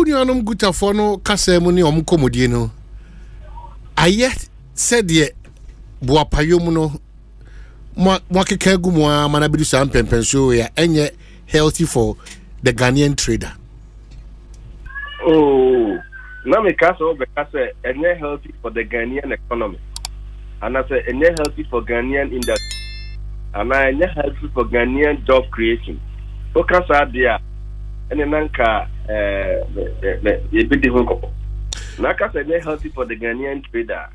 Unianum GUTA for no Casemuni Comodino. I yet said ye Boapayumuno Mwakegumwa Manabidu Sampen Pensio, and yet healthy for the Ghanaian trader. Oh, now me castle because and healthy for the Ghanaian economy. And I say and healthy for Ghanaian industry. And I healthy for Ghanaian job creation. Because there and then nanka a bit different. Naka say healthy for the Ghanaian trader.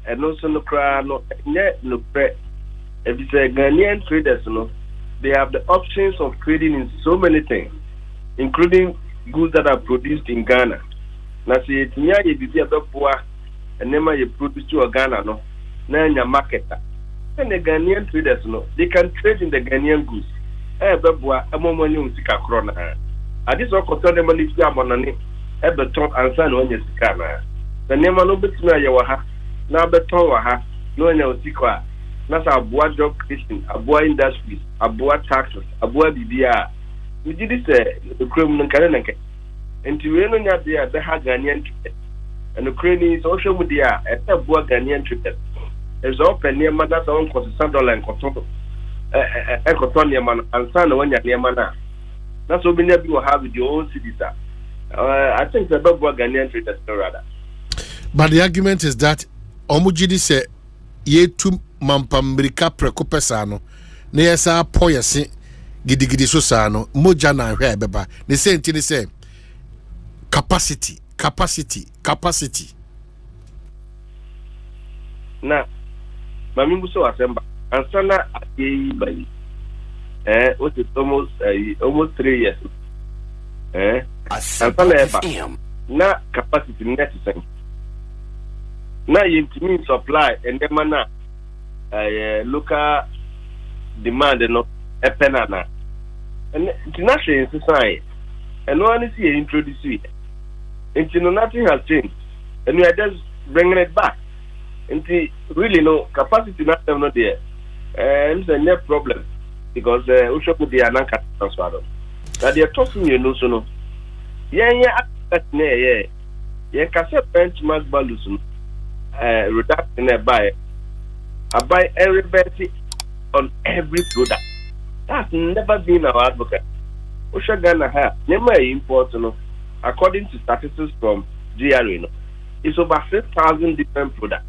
And also no cry no pre. If it's a Ghanaian traders, they have the options of trading in so many things, including goods that are produced in Ghana. Now, see, it's near you be a poor and never you produce to a Ghana, no, your market. And the Ghanaian traders, they can trade in the Ghanaian goods. A moment you see a crona. I just want to tell them if you are money, ever talk and sign on your scanner. The name of no bit you have, now beton waha, no one else. That's our job creation, our industries, our taxes, our BBR. We did this the criminal Canada. And to remain on there, the Ghanaian and the Ukrainian social media at the Ghanaian trade. There's open near Mother's own cost $100 and Cotonia and San when you're near Mana. That's what many of you have with your own cities. I think the Ghanaian trade is rather. But the argument is that Omujidi said, ye too. Mampambrika prekopesano na yesa poyese gidigidi so sano moja na hwe beba ne say ntini say capacity na mami buso asemba ansana ayi bai what is almost 3 years ansana eba na capacity net sen na yintimi supply and dem na local demand no epenana and international society and no one see introduce it until nothing has changed and we are just bringing it back until really no capacity not there it's a net problem because we should put the ananka transfer that they are talking you know so no yeah cassette benchmark values reduction by I buy everybody on every product. That's never been our advocate. Osha Ghana have never important. According to statistics from GRA, it's over 6,000 different products.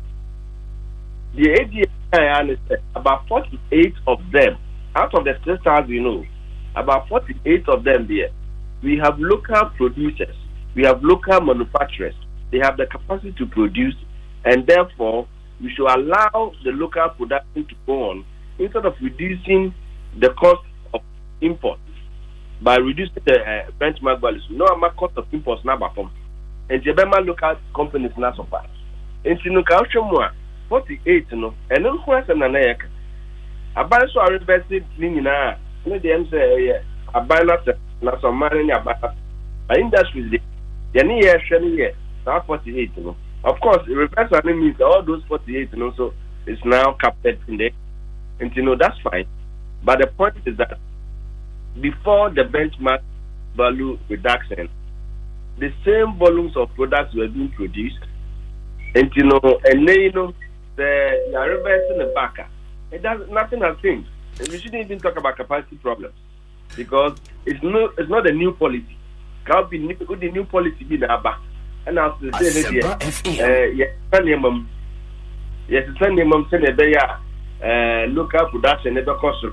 The AGI is about 48 of them out of the 6,000. About 48 of them there. We have local producers. We have local manufacturers. They have the capacity to produce, and therefore we should allow the local production to go on instead of reducing the cost of import by reducing the benchmark values. No, my cost of imports now perform. And the local companies now supply. And you know, 48, and then who has an anayaka? I buy so I invested in now. No, they say, I buy not some money in your industry. The near year, now 48, Of course, the reverse means all those 48, so it's now captured in there. And that's fine. But the point is that before the benchmark value reduction, the same volumes of products were being produced. And and then the reversing the backer. Nothing has changed. And we shouldn't even talk about capacity problems because it's not a new policy. Can't be the new policy be the back. And as the say local production never cost.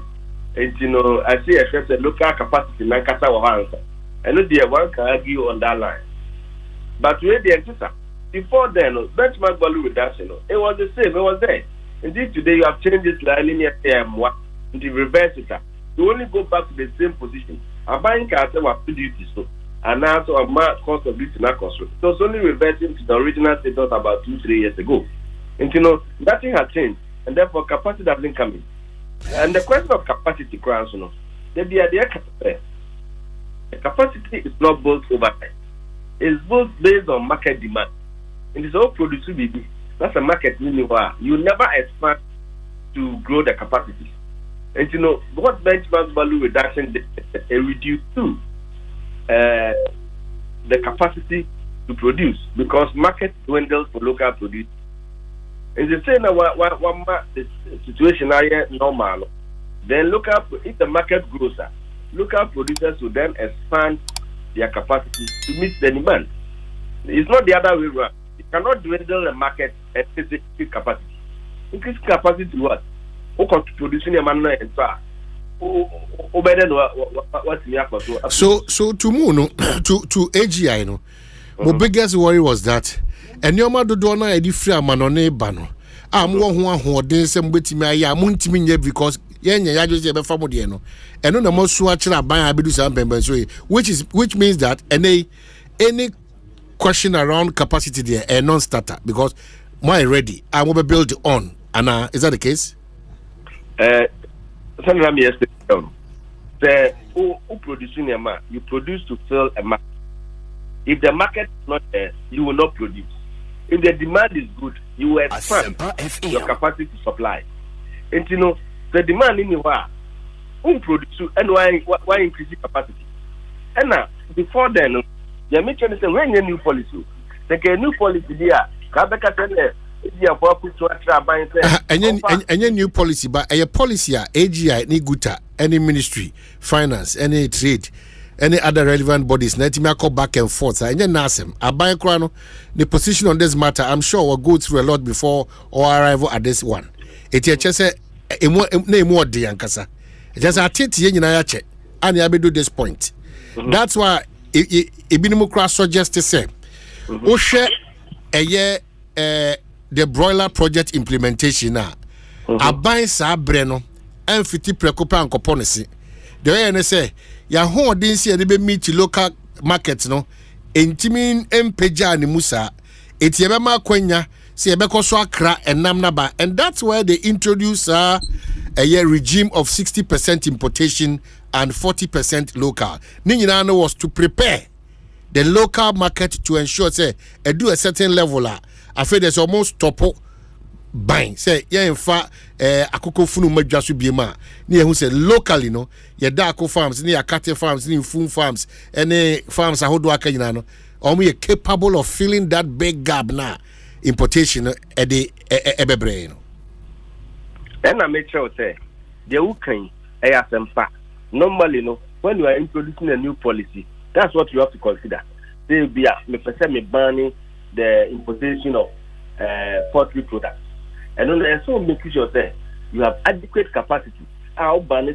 And I see a local capacity like Kasa Wahansa. And the one can argue on that line. But we the answer. Before then, benchmark value reduction, it was the same, it was there. Indeed, today you have changed it to linear TM1 into reverse it. You only go back to the same position. A bank has what duties so, and now so a cost of duty not cost. So it's only reverting to the original status about 2-3 years ago. And nothing has changed, and therefore capacity doesn't come in. And the question of capacity, the capacity is not built overnight. It's built based on market demand. And it's all produced BB. That's a market anywhere. You never expect to grow the capacity. And what benchmark value reduction reduced to the capacity to produce because market dwindles for local produce. It's the same one the situation I normal. Then if the market grows, local producers will then expand their capacity to meet the demand. It's not the other way around. You cannot dwindle the market and increase capacity. Increase capacity to what? Who can producing a man and far? So to Mono to AGI no. My biggest worry was that and your mother do not edi free manone bano. I'm one who didn't send with me. I am muntimin because ya just have a family no. And no more swatch buy abidu sampen which means that any question around capacity there a non-starter because my ready I will be built on and is that the case? Sometimes yesterday the who producing a man you produce to fill a market. If the market is not there, you will not produce. If the demand is good, you will expand your capacity to supply. And you know, the demand in the world, who produce and why increase capacity? And now, before then, the mention is when a new policy. Take a new policy there. Kabeka said, any new policy, but a policy, AGI, any GUTA, any ministry, finance, any trade. Any other relevant bodies, let me go back and forth. And then Nasem, I buy Krano, the position on this matter, I'm sure we'll go through a lot before our arrival at this one. It just a more de Yankasa. Just a titty in a check, and I do this point. That's why Ibinimukra suggests to say, Oshe a year the broiler project implementation now. I buy Sa Breno and 50 precopa and coponisi. The way I say, ya ho didn't see any meet local markets no. Entimin empeja ni musa. Etiebema kwenya si ebeko so akra enamnaba, and that's where they introduce a year regime of 60% importation and 40% local. Ninyina was to prepare the local market to ensure say do a certain level. I feel there's almost topo buying say yeah in fact akoko funu madwa so biema na ye hu say locally no ye darko farms ni akate farms ni fun farms any farms ahodo aka nyina no omo ye capable of filling that big gap na importation e de ebebre no and I make sure say the ukan e asempa normally no when you are introducing a new policy that's what you have to consider. They be me person me banning the importation of poultry products. And then so making sure that you have adequate capacity. Our ban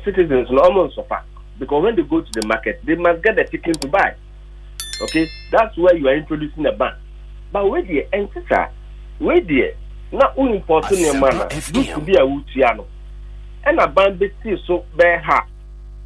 citizens almost suffer because when they go to the market, they must get the ticket to buy. Okay, that's where you are introducing a ban. But where the enter, where the not only important in manner, this to be a Utiano, and a ban be still so very hard.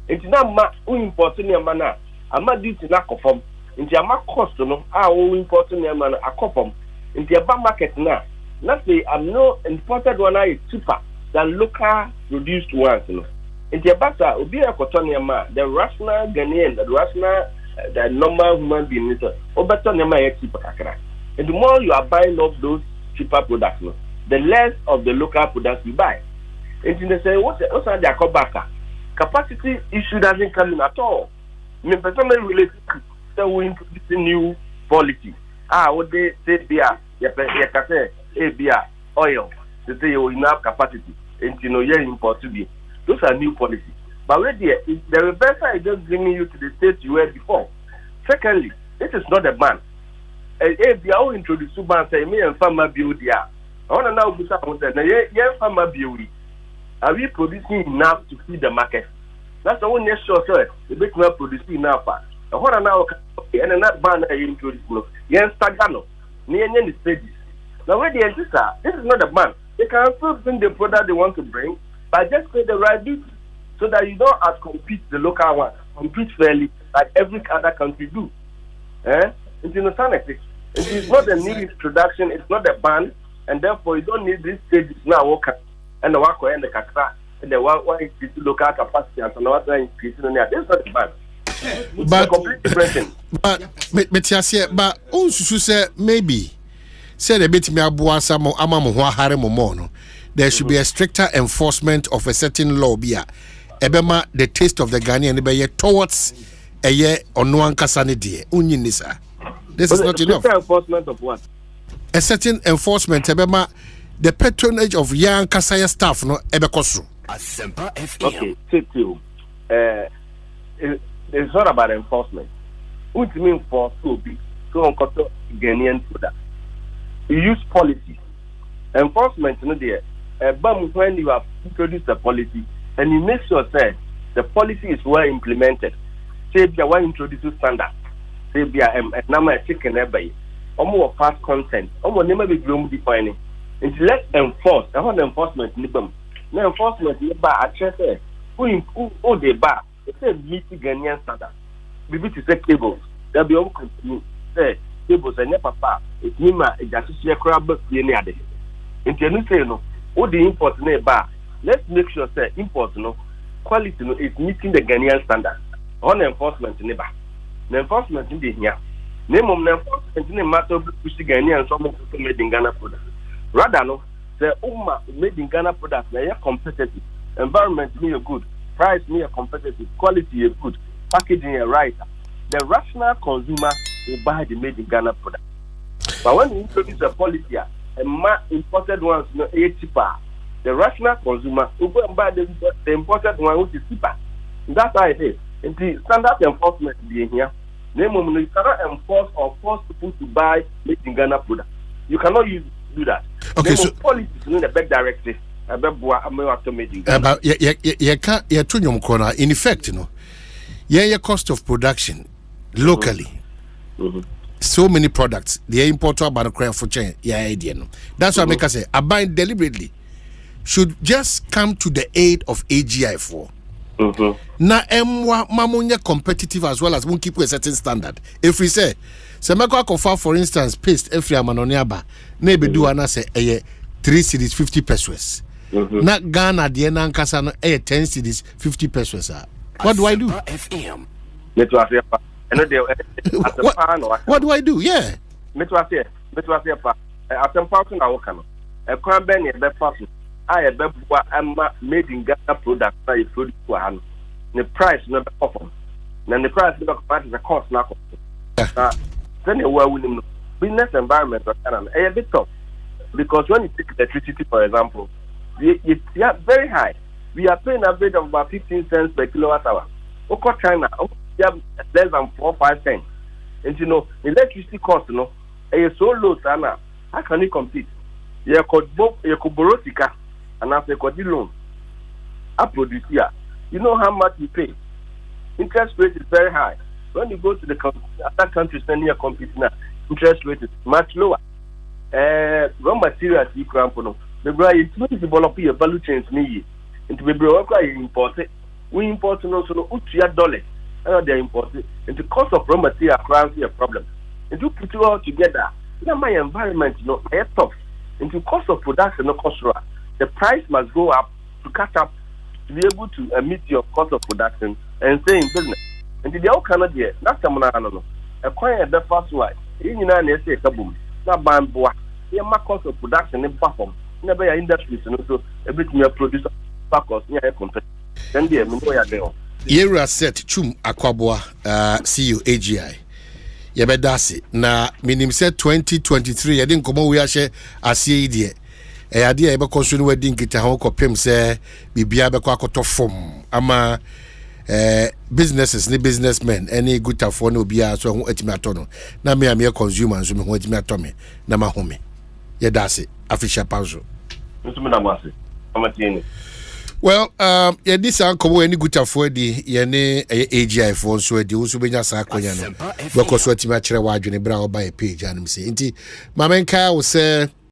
It's not important in manner. I'm not due to not conform. Into a cost no, important in manner a conform. In the urban market now, let's say I'm no imported one is cheaper than local produced ones. You know. In the bata, will be a cotonia the rational Ghanaian, the rational, the normal human being, or better than my cheaper. And the more you are buying up those cheaper products, no, the less of the local products you buy. And they say, what's the callback? Capacity issue doesn't come in at all. I mean, personally related to we introducing new policy. What they say beer, beer, oil, they say you enough capacity, and you know, you're import to be. Those are new policies. But where the reverse is just bringing you to the state you were before. Secondly, this is not a ban. If they are introduced to ban, say, me and farmer build here. I want to know who's up with that. Yeah, farmer build. Are we producing enough to feed the market? That's the one next short, sir. The big man producing enough. I want to know, and not ban I introduce. Yes, Tagano, near the stages. Now, where the answers are, this is not a ban. They can still bring the product they want to bring, but just pay the right duty so that you don't outcompete the local one, compete fairly like every other country do. It's in the sanity. It is not a new introduction, it's not a ban, and therefore you don't need these stages now, and the worker and the Kaka, and the one increase local capacity, and the other increase in the this is not a ban. But also say maybe said a bit me abuasa mo amamu hare mo there should be a stricter enforcement of a certain law bia ebema the taste of the Ghanaian be towards ono ankasa ne de unyi ni sa. This is not enough. Enforcement of what? A certain enforcement ebema the patronage of young kasaya staff no ebekoso. Okay, take you. It's not about enforcement. What you mean for so big? So on koto Ghanaian product. You use policy. Enforcement no there. But when you have introduced a policy and you make sure that the policy is well implemented. Say you want to introduce standards. Say you are number chicken every. More fast content. Never be groom defining. And let's enforce. I want enforcement. No enforcement. You buy a chair. Who they buy? They say meet Ghanaian standards. We need to say cables. There be all continue. Say cables and never papa. It's me ma. It's just a crab. You need it. And you say no. All the imports ne buy. Let's make sure say import no quality no is meeting the Ghanaian standards. On enforcement ne buy. The enforcement in the here. Name of enforcement in the matter of pushing Ghanaian some of people made in Ghana products. Rather no, the made in Ghana products they are competitive. Environment me a good, price me a competitive, quality is good, packaging a right. The rational consumer will buy the made in Ghana product. But when you introduce a policy, imported ones no cheaper. The rational consumer will go and buy the imported one which is cheaper. That's how it is. And the standard enforcement being here. You cannot enforce or force people to buy made in Ghana products. You cannot do that. Okay, so policy in the back directive. About in effect, you know, your cost of production locally. So many products, they import about a crime for chain. That's why I make us say, I buy deliberately should just come to the aid of AGI for. Na emwa mamunya competitive as well as won't keep a certain standard. If we say Semeko Akofa, for instance, paste every amanoniaba, maybe do an say 3 cities 50 pesos. Na Ghana the Nankasano 10 cities 50 pesos. What do I do? What do I do? Yeah. I made in Ghana products I produce for hand. The price never offer. Then the price never is a cost now. Then you will business environment a bit tough. Because when you take electricity, for example, it's very high. We are paying an average of about 15 cents per kilowatt hour. Okay, China, they have less than 4 or 5 cents. And you know, electricity cost, you know, is so low, China. How can you compete? You could borrow tika. And after the loan, I produce here. You know how much you pay. Interest rate is very high. When you go to the other countries and you compete now, interest rate is much lower. Raw materials you can put on. The bride is develop your value chains me. Into the broker you import it. We import also $2. And they import it. And the cost of raw material currency a problem. And you put it all together. Now my environment, you know, is tough. And the cost of production no cost right. The price must go up to catch up to be able to meet your cost of production and stay in business. And the all cannot get that's someone I don't know. Acquire the first one. You know, I say a boom. Not bamboo. Your cost of production in platform. Never your industries and also a bit more producer backwards near a company. Then the Minoya Yera set Chum Akwabwa, CEO AGI. Yabedasi. Na minim said 2023. I didn't come we are share as ye. Idea ebe konsu wedding kita ho kopem se bibia be kwa akoto form ama businesses ni businessmen any GUTA for no bia so ho atimi atono na me am consumer so me ho atimi atome na ma home ye dase afisha pauzo nso me na mase amatieni. Well, yeah, this uncle any GUTA for the yene AGI for so the also benya sa akonya no because what you match wa adwene bra oba page and say nti mamenka wo say